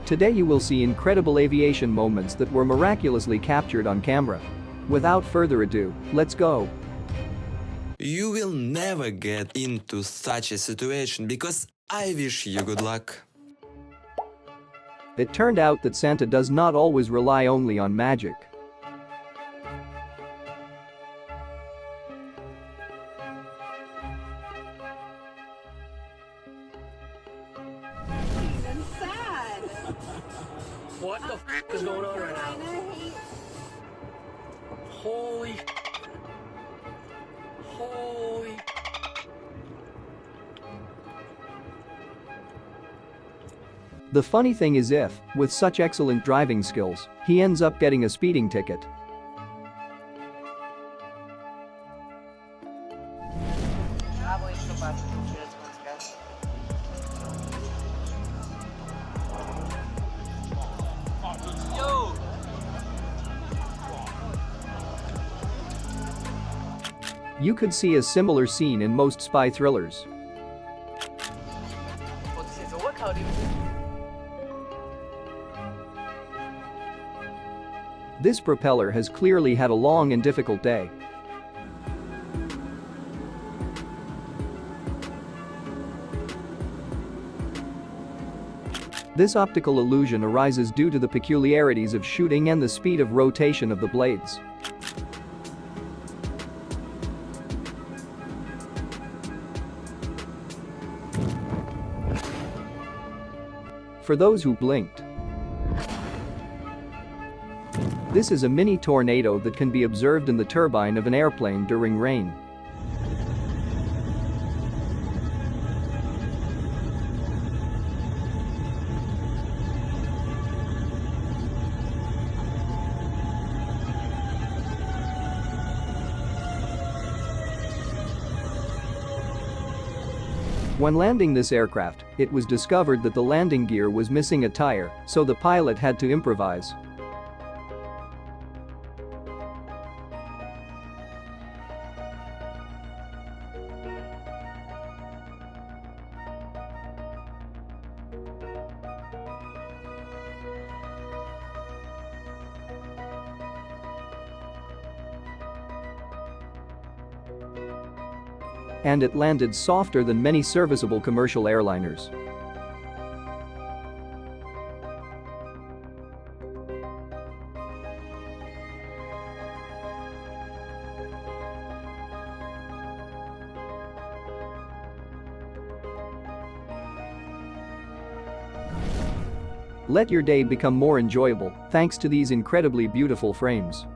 Today you will see incredible aviation moments that were miraculously captured on camera. Without further ado, let's go. You will never get into such a situation because I wish you good luck. It turned out that Santa does not always rely only on magic. Even sad. What the is going on right now? Holy. Holy. The funny thing is with such excellent driving skills, he ends up getting a speeding ticket. You could see a similar scene in most spy thrillers. This propeller has clearly had a long and difficult day. This optical illusion arises due to the peculiarities of shooting and the speed of rotation of the blades. For those who blinked, this is a mini tornado that can be observed in the turbine of an airplane during rain. When landing this aircraft, it was discovered that the landing gear was missing a tire, so the pilot had to improvise. And it landed softer than many serviceable commercial airliners. Let your day become more enjoyable thanks to these incredibly beautiful frames.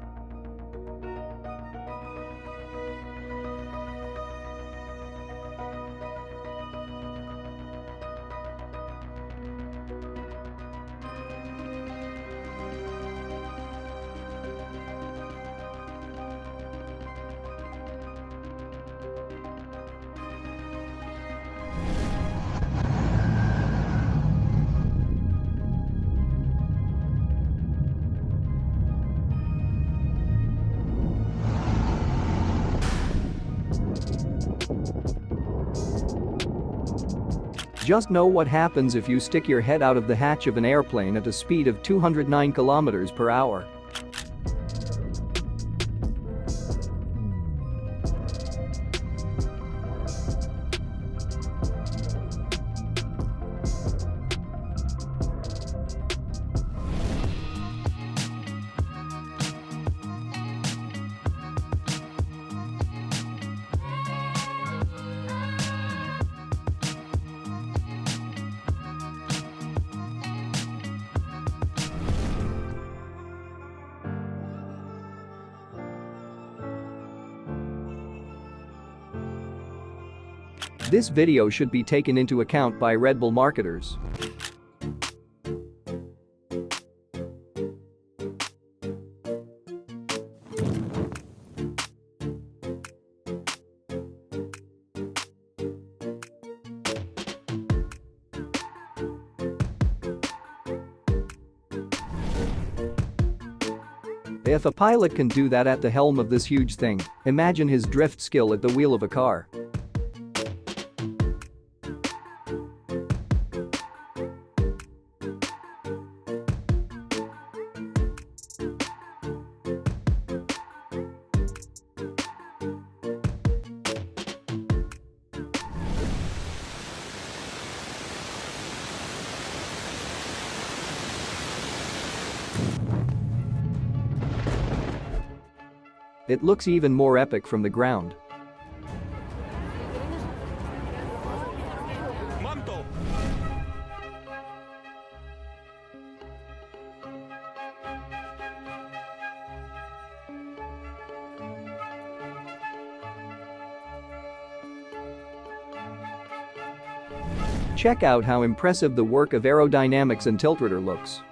Just know what happens if you stick your head out of the hatch of an airplane at a speed of 209 kilometers per hour. This video should be taken into account by Red Bull marketers. If a pilot can do that at the helm of this huge thing, imagine his drift skill at the wheel of a car. It looks even more epic from the ground. Check out how impressive the work of aerodynamics and tiltrotor looks.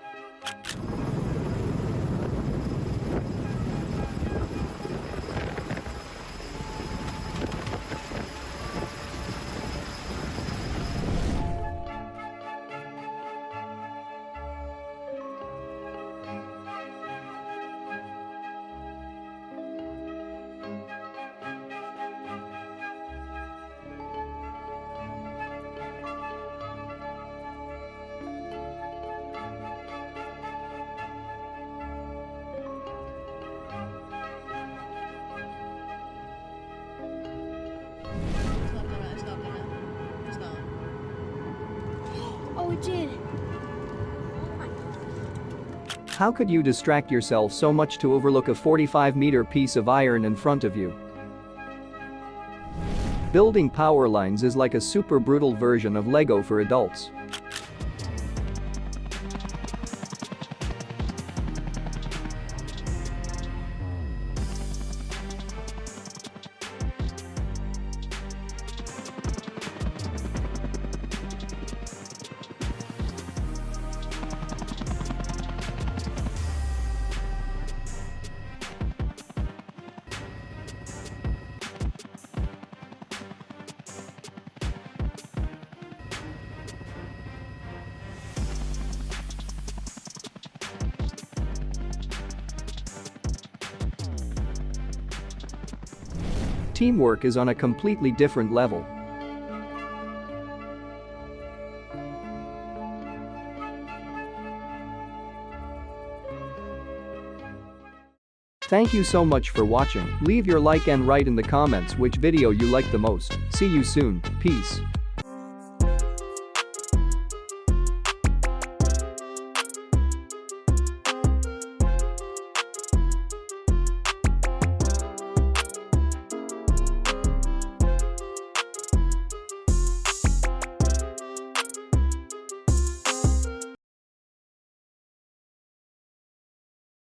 Oh, it did. How could you distract yourself so much to overlook a 45-meter piece of iron in front of you? Building power lines is like a super brutal version of Lego for adults. Teamwork is on a completely different level. Thank you so much for watching. Leave your like and write in the comments which video you like the most. See you soon. Peace.